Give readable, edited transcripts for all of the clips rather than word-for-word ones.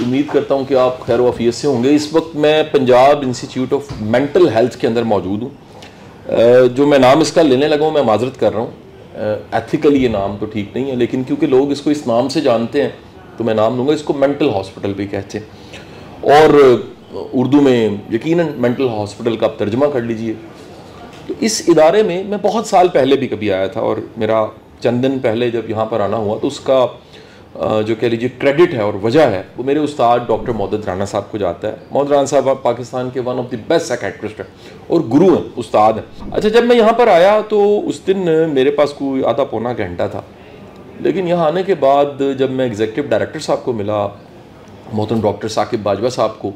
उम्मीद करता हूँ कि आप खैर वफ़ियत से होंगे। इस वक्त मैं Punjab institute of mental health के अंदर मौजूद हूँ। जो मैं नाम इसका लेने लगा हूँ, मैं माजरत कर रहा हूँ, एथिकली ये नाम तो ठीक नहीं है, लेकिन क्योंकि लोग इसको इस नाम से जानते हैं तो मैं नाम लूँगा। इसको मेंटल हॉस्पिटल भी कहते हैं और उर्दू में यकीनन मेंटल हॉस्पिटल का आप तर्जमा कर लीजिए। तो इस इदारे में मैं बहुत साल पहले भी कभी आया था और मेरा चंद दिन पहले जब यहाँ पर आना हुआ तो उसका जो कह लीजिए क्रेडिट है और वजह है वो मेरे उस्ताद डॉक्टर मोहद्दद राना साहब को जाता है। मोहद्दद राना साहब पाकिस्तान के one of the best psychiatrist हैं और गुरु हैं, उस्ताद हैं। अच्छा, जब मैं यहाँ पर आया तो उस दिन मेरे पास कोई आधा पौना घंटा था, लेकिन यहाँ आने के बाद जब मैं एग्जीक्यूटिव डायरेक्टर साहब को मिला, मोहतरम डॉक्टर साकिब बाजवा साहब को,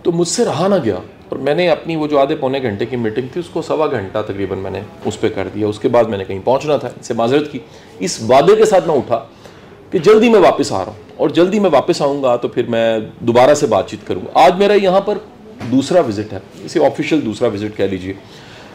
तो मुझसे रहा ना गया और मैंने अपनी वो जो आधे पौने घंटे की मीटिंग थी उसको सवा घंटा तकरीबन मैंने उस पर कर दिया। उसके बाद मैंने कहीं पहुँचना था, इससे माजरत की, इस वादे के साथ मैं उठा कि जल्दी मैं वापस आ रहा हूँ और जल्दी मैं वापस आऊँगा तो फिर मैं दोबारा से बातचीत करूँगा। आज मेरा यहाँ पर दूसरा विज़िट है, इसे ऑफिशियल दूसरा विज़िट कह लीजिए,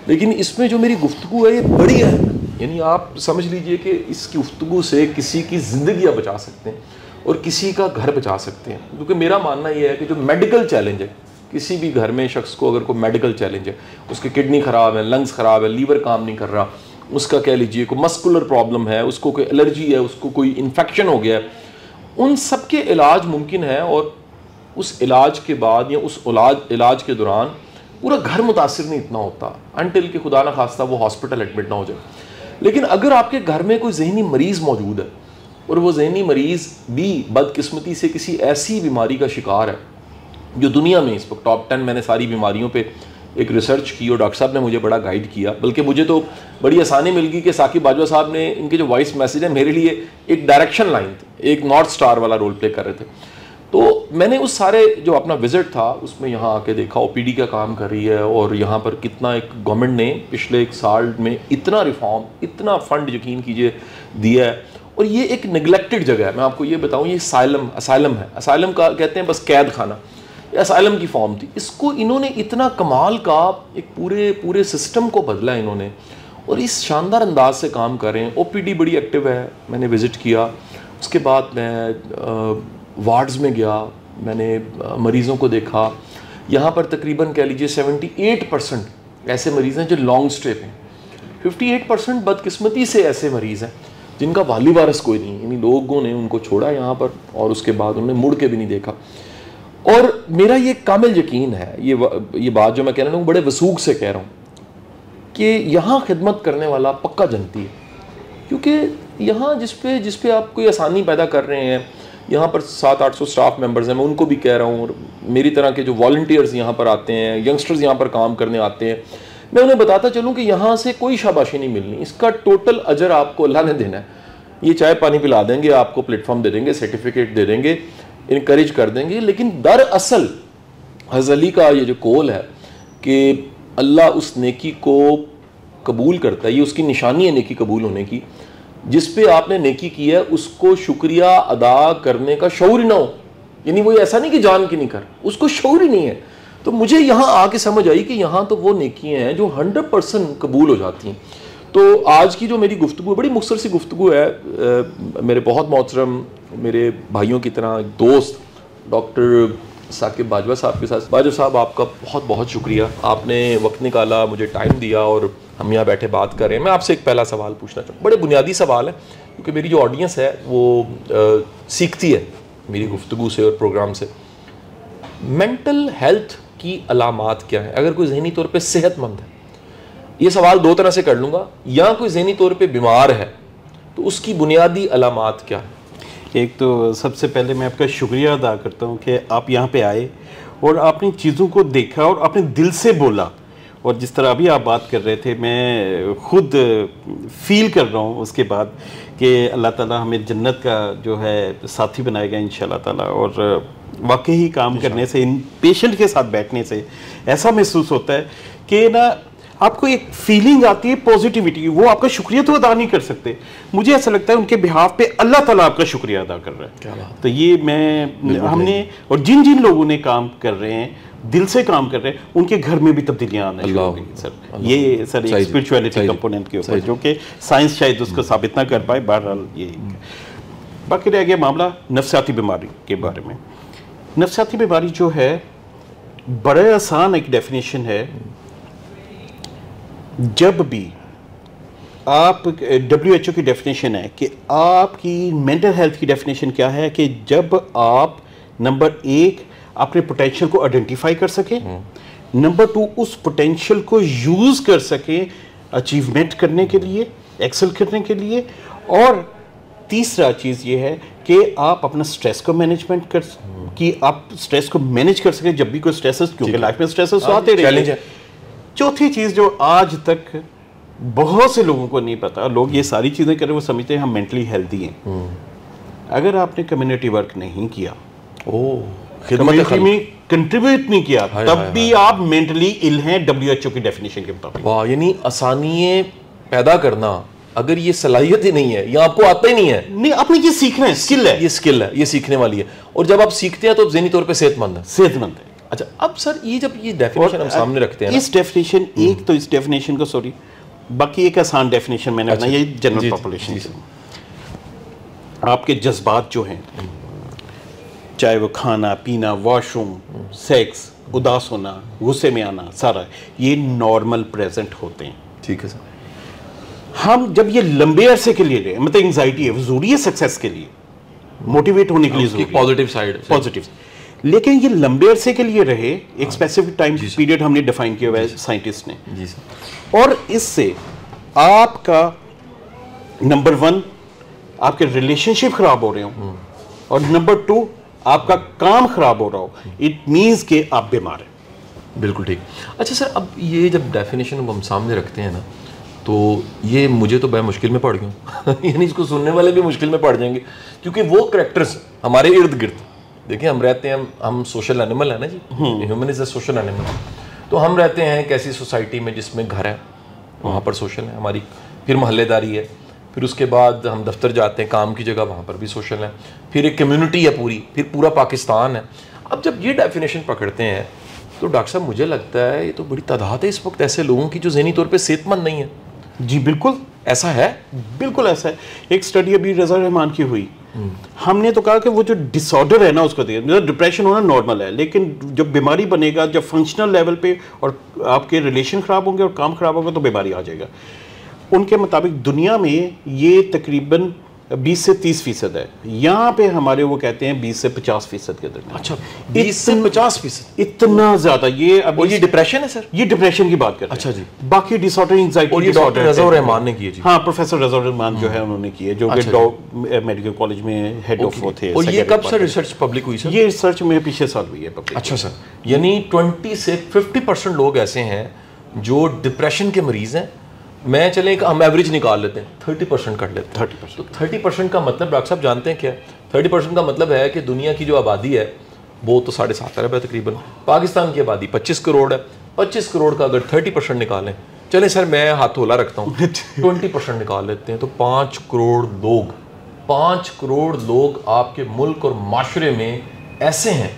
लेकिन इसमें जो मेरी गुफ्तगू है ये बड़ी है। यानी आप समझ लीजिए कि इस गुफ्तगू से किसी की ज़िंदगियाँ बचा सकते हैं और किसी का घर बचा सकते हैं। क्योंकि मेरा मानना ये है कि जो मेडिकल चैलेंज है, किसी भी घर में शख्स को अगर कोई मेडिकल चैलेंज है, उसकी किडनी ख़राब है, लंग्स ख़राब है, लीवर काम नहीं कर रहा, उसका कह लीजिए कोई मस्कुलर प्रॉब्लम है, उसको कोई एलर्जी है, उसको कोई इन्फेक्शन हो गया है, उन सब के इलाज मुमकिन है और उस इलाज के बाद या उस इलाज के दौरान पूरा घर मुतासिर नहीं इतना होता अनटिल कि खुदा ना खास्ता वो हॉस्पिटल एडमिट ना हो जाए। लेकिन अगर आपके घर में कोई जहनी मरीज़ मौजूद है और वो जहनी मरीज़ भी बदकिस्मती से किसी ऐसी बीमारी का शिकार है जो दुनिया में इस वक्त टॉप 10, मैंने सारी बीमारियों पे एक रिसर्च की और डॉक्टर साहब ने मुझे बड़ा गाइड किया, बल्कि मुझे तो बड़ी आसानी मिल गई कि साकिब बाजवा साहब ने इनके जो वॉइस मैसेज है मेरे लिए एक डायरेक्शन लाइन थी, एक नॉर्थ स्टार वाला रोल प्ले कर रहे थे। तो मैंने उस सारे जो अपना विज़िट था उसमें यहाँ आके देखा ओपीडी का काम कर रही है और यहाँ पर कितना एक गवर्नमेंट ने पिछले 1 साल में इतना रिफॉर्म, इतना फंड यकीन कीजिए दिया है। और ये एक निगलेक्टेड जगह है, मैं आपको ये बताऊँ, ये असाइलम है। असाइलम का कहते हैं बस कैद खाना, असाइलम की फॉर्म थी। इसको इन्होंने इतना कमाल का एक पूरे सिस्टम को बदला इन्होंने और इस शानदार अंदाज से काम कर रहे हैं। ओपीडी बड़ी एक्टिव है, मैंने विज़िट किया। उसके बाद मैं वार्ड्स में गया, मैंने मरीज़ों को देखा। यहाँ पर तकरीबन कह लीजिए 78% ऐसे मरीज़ हैं जो लॉन्ग स्टे पे, 58% बदकिस्मती से ऐसे मरीज़ हैं जिनका वाली वारस कोई नहीं, यानी लोगों ने उनको छोड़ा यहाँ पर और उसके बाद उन्होंने मुड़ के भी नहीं देखा। और मेरा ये कामिल यकीन है, ये बात जो मैं कह रहा हूँ बड़े वसूख से कह रहा हूँ कि यहाँ खिदमत करने वाला पक्का जनती है। क्योंकि यहाँ जिस पे आप कोई आसानी पैदा कर रहे हैं, यहाँ पर 700-800 स्टाफ मेंबर्स हैं, मैं उनको भी कह रहा हूँ, और मेरी तरह के जो वॉलंटियर्स यहाँ पर आते हैं, यंगस्टर्स यहाँ पर काम करने आते हैं, मैं उन्हें बताता चलूँ कि यहाँ से कोई शाबाशी नहीं मिलनी, इसका टोटल अजर आपको अल्लाह ने देना है। ये चाय पानी पिला देंगे, आपको प्लेटफॉर्म दे देंगे, सर्टिफिकेट दे देंगे, इनकरेज कर देंगे। लेकिन दरअसल हज़ली का ये जो कौल है कि अल्लाह उस नेकी को कबूल करता है, ये उसकी निशानी है नेकी कबूल होने की, जिस पे आपने नेकी की है उसको शुक्रिया अदा करने का शऊर ही ना हो। यानी वो ऐसा नहीं कि जान की नहीं कर, उसको शऊर ही नहीं है। तो मुझे यहाँ आके समझ आई कि यहाँ तो वो नेकियाँ हैं जो 100% कबूल हो जाती हैं। तो आज की जो मेरी गुफ्तगू बड़ी मुख्तसर सी गुफ्तगू है, मेरे बहुत मोहतरम मेरे भाइयों की तरह दोस्त डॉक्टर साकिब बाजवा साहब के साथ। बाजवा साहब, आपका बहुत बहुत शुक्रिया, आपने वक्त निकाला, मुझे टाइम दिया और हम यहाँ बैठे बात कर रहे हैं। मैं आपसे एक पहला सवाल पूछना चाहूँ, बड़े बुनियादी सवाल है, क्योंकि मेरी जो ऑडियंस है वो सीखती है मेरी गुफ्तगू से और प्रोग्राम से। मेंटल हेल्थ की अलामात क्या है? अगर कोई जहनी तौर पे सेहतमंद है, ये सवाल दो तरह से कर लूँगा, या कोई जहनी तौर पे बीमार है तो उसकी बुनियादी अलामात क्या है? एक तो सबसे पहले मैं आपका शुक्रिया अदा करता हूँ कि आप यहाँ पे आए और आपने चीज़ों को देखा और अपने दिल से बोला। और जिस तरह अभी आप बात कर रहे थे, मैं खुद फील कर रहा हूँ उसके बाद कि अल्लाह ताला हमें जन्नत का जो है साथी बनाएगा इंशाल्लाह ताला। और वाकई ही काम करने से, इन पेशेंट के साथ बैठने से ऐसा महसूस होता है कि ना आपको एक फीलिंग आती है पॉजिटिविटी, वो आपका शुक्रिया तो अदा नहीं कर सकते। मुझे ऐसा लगता है उनके बिहाफ पे अल्लाह ताला आपका शुक्रिया अदा कर रहा है। क्या बात। तो ये हमने और जिन जिन लोगों ने काम कर रहे हैं, दिल से काम कर रहे हैं, उनके घर में भी तब्दीलियां आना शुरू हो गई सर। ये सर एक स्पिरिचुअलिटी कंपोनेंट के ऊपर, जो कि साइंस शायद उसको साबित ना कर पाए। बहरहाल ये बाकी रह गया मामला नफ्सियाती बीमारी के बारे में। नफसियाती बीमारी जो है बड़ा आसान एक डेफिनेशन है। जब भी आप WHO की डेफिनेशन है कि आपकी मेंटल हेल्थ की डेफिनेशन क्या है कि जब आप नंबर 1 अपने पोटेंशियल को आइडेंटिफाई कर सकें, नंबर 2 उस पोटेंशियल को यूज़ कर सकें अचीवमेंट करने के लिए, एक्सेल करने के लिए, और तीसरा चीज़ ये है कि आप अपना स्ट्रेस को मैनेजमेंट कर कि आप स्ट्रेस को मैनेज कर सकें जब भी कोई स्ट्रेसेस, क्योंकि लाइफ में स्ट्रेसेस आते रहेंगे। चौथी चीज़ जो आज तक बहुत से लोगों को नहीं पता, लोग ये सारी चीज़ें करें वो समझते हैं हम मेंटली हेल्दी हैं। अगर आपने कम्युनिटी वर्क नहीं किया, कम्युनिटी में कंट्रीब्यूट नहीं किया, तब भी आप मेंटली इल हैं WHO की डेफिनेशन के मुताबिक। वाह, यानी आसानियां पैदा करना, अगर ये सलाहियत ही नहीं है या आपको आता ही नहीं है, नहीं, आपने ये सीखना है, स्किल है, ये स्किल है, ये सीखने वाली है, और जब आप सीखते हैं तो ज़हनी तौर पे सेहतमंद है। अच्छा, अब सर ये जब ये डेफिनेशन हम सामने रखते हैं, इस डेफिनेशन एक तो इस डेफिनेशन को सॉरी बाकी एक आसान डेफिनेशन मैंने अपना, ये जनरल पॉपुलेशन से आपके जज्बात जो हैं, चाहे वो खाना पीना, वॉशरूम, सेक्स, उदास होना, गुस्से में आना, सारा ये नॉर्मल प्रेजेंट होते हैं। ठीक है सर। हम जब ये लंबे अरसे के लिए रहे, मतलब एंजाइटी है, जरूरी है सक्सेस के लिए, मोटिवेट होने के लिए जरूरी है, पॉजिटिव साइड, पॉजिटिव, लेकिन ये लंबे अरसे के लिए रहे, एक स्पेसिफिक टाइम पीरियड हमने डिफाइन किया हुआ है साइंटिस्ट ने। जी सर। और इससे आपका नंबर 1 आपके रिलेशनशिप खराब हो रहे हो, और नंबर 2 आपका काम खराब हो रहा हो, इट मीन्स कि आप बीमार हैं। बिल्कुल ठीक। अच्छा सर, अब ये जब डेफिनेशन हम सामने रखते हैं ना, तो ये मुझे तो बड़ा मुश्किल में पड़ गया यानी इसको सुनने वाले भी मुश्किल में पड़ जाएंगे, क्योंकि वो करैक्टर्स हमारे इर्द गिर्द, देखिए हम रहते हैं, हम सोशल एनिमल है ना जी, human is a social animal. तो हम रहते हैं एक ऐसी सोसाइटी में जिसमें घर है, वहाँ पर सोशल है हमारी, फिर मोहल्लेदारी है, फिर उसके बाद हम दफ्तर जाते हैं, काम की जगह, वहाँ पर भी सोशल है, फिर एक कम्युनिटी है पूरी, फिर पूरा पाकिस्तान है। अब जब ये डेफिनेशन पकड़ते हैं तो डॉक्टर साहब मुझे लगता है ये तो बड़ी तादाद है इस वक्त ऐसे लोगों की जो ज़हनी तौर पे सेहतमंद नहीं है। जी बिल्कुल ऐसा है, बिल्कुल ऐसा है। एक स्टडी अभी रज़ा रहमान की हुई, हमने तो कहा कि वो जो डिसऑर्डर है ना उसको देखिए, मतलब डिप्रेशन होना नॉर्मल है, लेकिन जब बीमारी बनेगा, जब फंक्शनल लेवल पे और आपके रिलेशन खराब होंगे और काम खराब होगा तो बीमारी आ जाएगा। उनके मुताबिक दुनिया में ये तकरीबन 20 से 30% है, यहाँ पे हमारे वो कहते हैं 20 से 50% के दरमियान। अच्छा, 20 से 50%, इतना ज्यादा। ये अब ये डिप्रेशन है सर? ये डिप्रेशन की बात कर रहे हैं। अच्छा जी। बाकी डिसऑर्डर, एंजाइटी, और ये डॉक्टर रज़ा रहमान ने किए जी? हाँ, प्रोफेसर रज़ा रहमान जो है उन्होंने किए, जो कि मेडिकल कॉलेज में हेड ऑफ वो थे। और ये कब सर रिसर्च पब्लिक हुई सर? ये रिसर्च में पिछले साल हुई है पब्लिक। अच्छा सर, यानी 20 से 50% लोग ऐसे हैं जो डिप्रेशन के मरीज हैं। मैं चले हम एवरेज निकाल लेते हैं, 30% कर लेते हैं। 30%। तो 30% का मतलब डॉक्टर साहब जानते हैं क्या? 30% का मतलब है कि दुनिया की जो आबादी है वो तो 7.5 अरब है तकरीबन, पाकिस्तान की आबादी 25 करोड़ है। 25 करोड़ का अगर 30% निकालें, चले सर मैं हाथ होला रखता हूँ 20% निकाल लेते हैं, तो 5 करोड़ लोग, 5 करोड़ लोग आपके मुल्क और माशरे में ऐसे हैं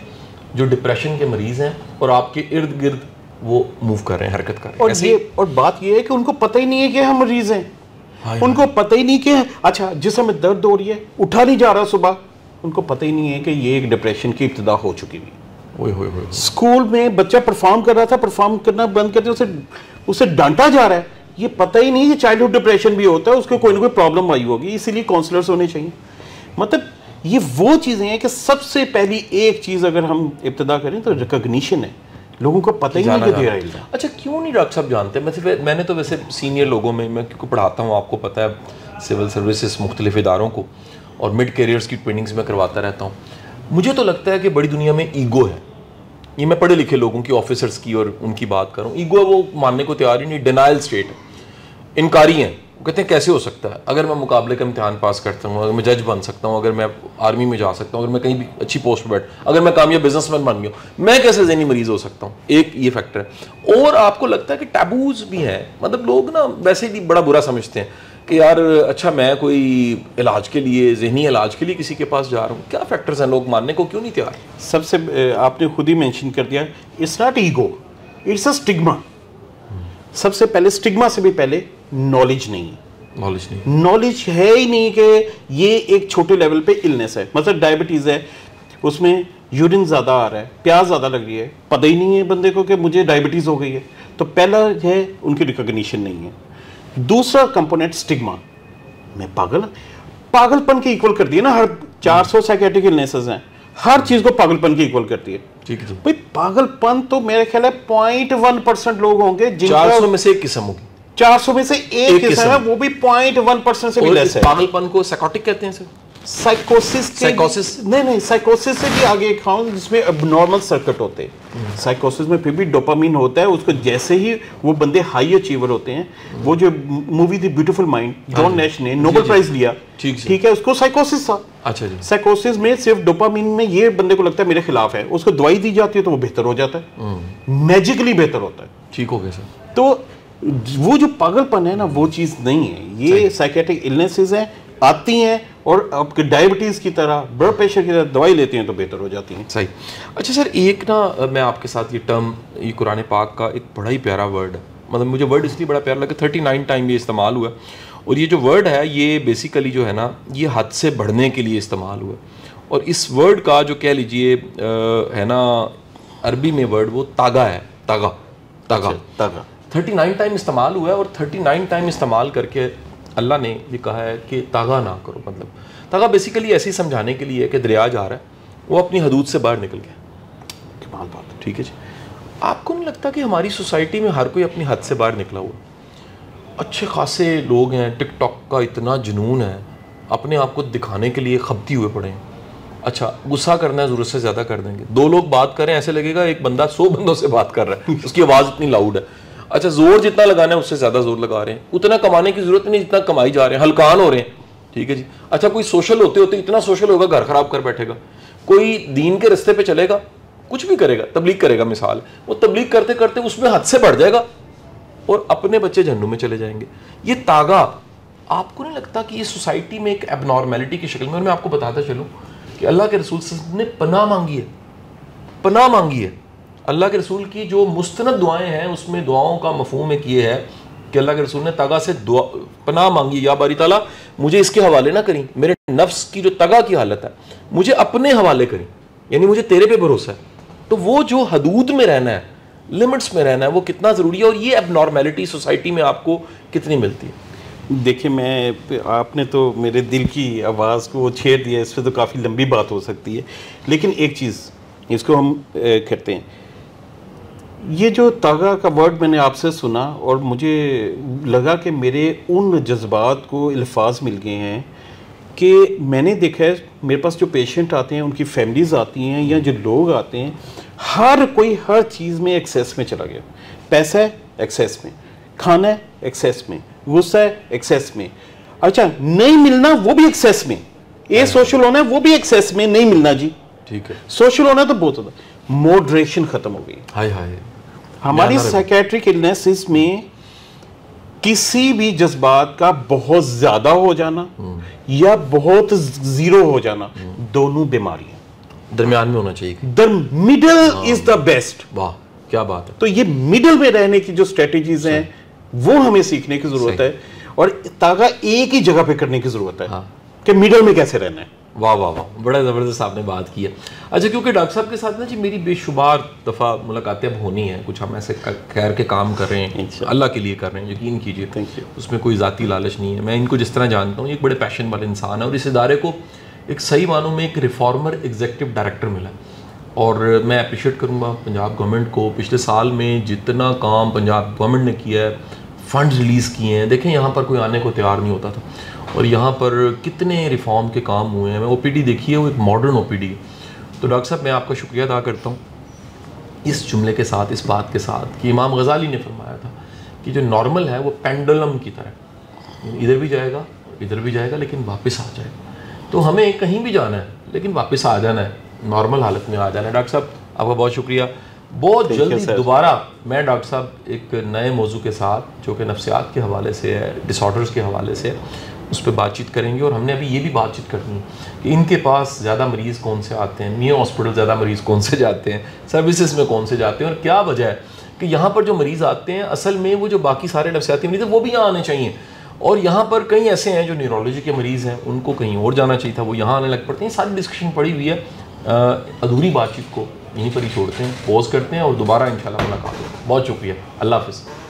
जो डिप्रेशन के मरीज हैं और आपके इर्द गिर्द वो मूव कर रहे हैं, हरकत कर रहे हैं। और बात ये है कि उनको पता ही नहीं है कि हम मरीज हैं। उनको पता ही नहीं कि अच्छा जिसम में दर्द हो रही है, उठा नहीं जा रहा सुबह, उनको पता ही नहीं है कि ये एक डिप्रेशन की इब्तिदा हो चुकी हुई। स्कूल में बच्चा परफॉर्म कर रहा था, परफॉर्म करना बंद कर दिया, उसे डांटा जा रहा है, ये पता ही नहीं कि चाइल्डहुड डिप्रेशन भी होता है, उसको कोई ना कोई प्रॉब्लम आई होगी, इसीलिए काउंसलर्स होने चाहिए। मतलब ये वो चीज़ें हैं कि सबसे पहली एक चीज़ अगर हम इब्तिदा करें तो रिकॉग्निशन है। लोगों को पता ही नहीं कि अच्छा क्यों नहीं डॉक्टर साहब जानते? मैंने तो वैसे सीनियर लोगों में, मैं क्योंकि पढ़ाता हूँ, आपको पता है सिविल सर्विसेज मुख्तलिफ इदारों को, और मिड कैरियर्स की ट्रेनिंग्स में करवाता रहता हूँ। मुझे तो लगता है कि बड़ी दुनिया में ईगो है। ये मैं पढ़े लिखे लोगों की, ऑफिसर्स की और उनकी बात करूँ, ईगो है वो मानने को तैयार ही नहीं, डिनाइल स्टेट है, इनकारी हैं। वो कहते हैं कैसे हो सकता है, अगर मैं मुकाबले का इम्तिहान पास करता हूँ, अगर मैं जज बन सकता हूँ, अगर मैं आर्मी में जा सकता हूँ, अगर मैं कहीं भी अच्छी पोस्ट पर बैठ, अगर मैं कामयाब बिजनेसमैन बन गया, मैं कैसे ज़हनी मरीज हो सकता हूँ? एक ये फैक्टर है। और आपको लगता है कि टैबूज भी हैं, मतलब लोग ना वैसे ही बड़ा बुरा समझते हैं कि यार अच्छा मैं कोई इलाज के लिए, ज़हनी इलाज के लिए किसी के पास जा रहा हूँ। क्या फैक्टर्स हैं, लोग मानने को क्यों नहीं तैयार? सबसे आपने खुद ही मेंशन कर दिया, it's not ego, it's a stigma. सबसे पहले स्टिग्मा से भी पहले नॉलेज नहीं है। नॉलेज है ही नहीं कि ये एक छोटे लेवल पे इलनेस है। मतलब डायबिटीज़ है, उसमें यूरिन ज़्यादा आ रहा है, प्यास ज़्यादा लग रही है, पता ही नहीं है बंदे को कि मुझे डायबिटीज़ हो गई है, तो पहला है उनकी रिकॉग्निशन नहीं है। दूसरा कंपोनेंट स्टिग्मा, मैं पागलपन के इक्वल कर दिया ना, हर 400 साइकेट्रिक इलनेसेस हैं, हर चीज़ को पागलपन के इक्वल करती है। ठीक है भाई पागलपन तो मेरे ख्याल है 0.1% लोग होंगे जिनका 400 में से एक किस्म होगी, 400 में से एक किस्म है, वो भी 0.1% से भी लेस है। पागलपन को साइकोटिक कहते हैं सर? साइकोसिस नहीं, साइकोसिस से भी आगे एक खाऊं जिसमें एबनॉर्मल सर्किट होते हैं। साइकोसिस में फिर भी डोपामीन होता है, उसको जैसे ही वो बंदे हाई अचीवर होते हैं, वो जो मूवी थी ब्यूटीफुल माइंड, जॉन नैश ने नोबेल प्राइज लिया, ठीक है, उसको साइकोसिस था। अच्छा जी। साइकोसिस में सिर्फ डोपामीन में ये बंदे को लगता है मेरे खिलाफ है, उसको दवाई दी जाती है तो वो बेहतर हो जाता है, मैजिकली बेहतर होता है, ठीक हो गया सर। तो वो जो पागलपन है ना, वो चीज़ नहीं है, ये साइकेट्रिक इलनेसेस हैं, आती हैं और आपके डायबिटीज़ की तरह, ब्लड प्रेशर की तरह दवाई लेते हैं तो बेहतर हो जाती हैं। सही। अच्छा सर, एक ना मैं आपके साथ ये टर्म, ये कुरान पाक का एक बड़ा ही प्यारा वर्ड है, मतलब मुझे वर्ड इसलिए बड़ा प्यारा लगा, 39 टाइम ये इस्तेमाल हुआ, और ये जो वर्ड है ये बेसिकली जो है ना, ये हद से बढ़ने के लिए इस्तेमाल हुआ, और इस वर्ड का जो कह लीजिए है ना, अरबी में वर्ड वो तागा है, तागा 39 टाइम इस्तेमाल हुआ है, और 39 टाइम इस्तेमाल करके अल्लाह ने ये कहा है कि तागा ना करो। मतलब तागा बेसिकली ऐसे ही समझाने के लिए है कि दरिया जा रहा है, वो अपनी हदूद से बाहर निकल गया। कमाल बात है। ठीक है जी। आपको नहीं लगता कि हमारी सोसाइटी में हर कोई अपनी हद से बाहर निकला हुआ? अच्छे खासे लोग हैं, टिकटॉक का इतना जुनून है, अपने आप को दिखाने के लिए खपती हुए पड़े हैं। अच्छा, गुस्सा करना है ज़रूरत से ज़्यादा कर देंगे, 2 लोग बात करें ऐसे लगेगा एक बंदा 100 बंदों से बात कर रहा है, उसकी आवाज़ इतनी लाउड है। अच्छा, जोर जितना लगाना है उससे ज़्यादा जोर लगा रहे हैं, उतना कमाने की जरूरत नहीं जितना कमाई जा रहे हैं, हलकान हो रहे हैं। ठीक है जी। अच्छा, कोई सोशल होते होते इतना सोशल होगा घर खराब कर बैठेगा, कोई दीन के रास्ते पे चलेगा, कुछ भी करेगा, तबलीग करेगा, मिसाल वो तबलीग करते करते उसमें हद से बढ़ जाएगा और अपने बच्चे जहन्नुम में चले जाएंगे। ये तागा, आपको नहीं लगता कि ये सोसाइटी में एक एबनॉर्मेलिटी की शक्ल में, और मैं आपको बताता चलूँ कि अल्लाह के रसूल ने पनाह मांगी है, पनाह मांगी है। अल्लाह के रसूल की जो मुस्तनद दुआएं हैं उसमें दुआओं का मफहूम एक ये है कि अल्लाह के रसूल ने तगा से पनाह मांगी, या बारी ताला मुझे इसके हवाले ना करी, मेरे नफ्स की जो तगा की हालत है मुझे अपने हवाले करी, यानी मुझे तेरे पे भरोसा है। तो वो जो हदूद में रहना है, लिमिट्स में रहना है, वो कितना ज़रूरी है, और ये एबनॉर्मेलिटी सोसाइटी में आपको कितनी मिलती है? देखिए, आपने तो मेरे दिल की आवाज़ को छेड़ दिया, इस पर तो काफ़ी लंबी बात हो सकती है, लेकिन एक चीज़ इसको हम करते हैं, ये जो तागा का वर्ड मैंने आपसे सुना और मुझे लगा कि मेरे उन जज्बात को अल्फाज मिल गए हैं कि मैंने देखा है मेरे पास जो पेशेंट आते हैं, उनकी फैमिलीज़ आती हैं या जो लोग आते हैं, हर कोई हर चीज़ में एक्सेस में चला गया। पैसा है एक्सेस में, खाना है एक्सेस में, गुस्सा है एक्सेस में, अच्छा नहीं मिलना वो भी एक्सेस में, ये सोशल होना है वो भी एक्सेस में, नहीं मिलना जी, ठीक है, सोशल होना तो बहुत ज़्यादा, मॉडरेशन ख़त्म हो गई। हाय हाय। हमारी साइकेट्रिक इलनेसेस में किसी भी जज्बात का बहुत ज्यादा हो जाना या बहुत जीरो हो जाना, दोनों बीमारियां दरमियान में होना चाहिए। The middle is the best. वाह क्या बात है। तो ये मिडल में रहने की जो स्ट्रेटेजीज हैं वो हमें सीखने की जरूरत है, और तागा एक ही जगह पे करने की जरूरत है। हाँ। कि मिडल में कैसे रहना है। वाह वाह वाह, बड़ा ज़बरदस्त आपने बात की है। अच्छा, क्योंकि डॉक्टर साहब के साथ ना जी मेरी बेशुमार दफ़ा मुलाकातें अब होनी है, कुछ हम ऐसे खैर के काम कर रहे हैं, अल्लाह के लिए कर रहे हैं, यकीन कीजिए, उसमें कोई ज़ाती लालच नहीं है। मैं इनको जिस तरह जानता हूँ, एक बड़े पैशन वाले इंसान है, और इस इदारे को एक सही मानों में एक रिफॉर्मर एग्जीक्यूटिव डायरेक्टर मिला, और मैं अप्रिशिएट करूँगा पंजाब गवर्नमेंट को। पिछले साल में जितना काम पंजाब गवर्नमेंट ने किया है, फ़ंड रिलीज़ किए हैं, देखें यहाँ पर कोई आने को तैयार नहीं होता था, और यहाँ पर कितने रिफॉर्म के काम हुए हैं। मैं ओपीडी देखी है, वो एक मॉडर्न ओपीडी है। तो डॉक्टर साहब, मैं आपका शुक्रिया अदा करता हूँ इस जुमले के साथ, इस बात के साथ कि इमाम गज़ाली ने फरमाया था कि जो नॉर्मल है वो पेंडुलम की तरह, इधर भी जाएगा इधर भी जाएगा लेकिन वापस आ जाएगा। तो हमें कहीं भी जाना है लेकिन वापस आ जाना है, नॉर्मल हालत में आ जाना है। डॉक्टर साहब आपका बहुत शुक्रिया। बहुत जल्दी दोबारा मैं डॉक्टर साहब एक नए मौजू के साथ, जो कि नफ्सियात के हवाले से है, डिसऑर्डर्स के हवाले से, उस पर बातचीत करेंगे। और हमने अभी ये भी बातचीत करनी है कि इनके पास ज़्यादा मरीज़ कौन से आते हैं, मियाँ हॉस्पिटल ज़्यादा मरीज़ कौन से जाते हैं, सर्विसेज में कौन से जाते हैं, और क्या वजह है कि यहाँ पर जो मरीज़ आते हैं असल में वो जो बाकी सारे नफ्सियाती मरीज़ हैं वो भी यहाँ आने चाहिए, और यहाँ पर कई ऐसे हैं जो न्यूरोलॉजी के मरीज़ हैं, उनको कहीं और जाना चाहिए था, वो यहाँ आने लग पड़ते हैं। सारी डिस्कशन पड़ी हुई है, अधूरी बातचीत को यहीं पर ही छोड़ते हैं, पॉज करते हैं और दोबारा इंशाल्लाह मुलाकात होगी। बहुत शुक्रिया, अल्लाह हाफ़िज़।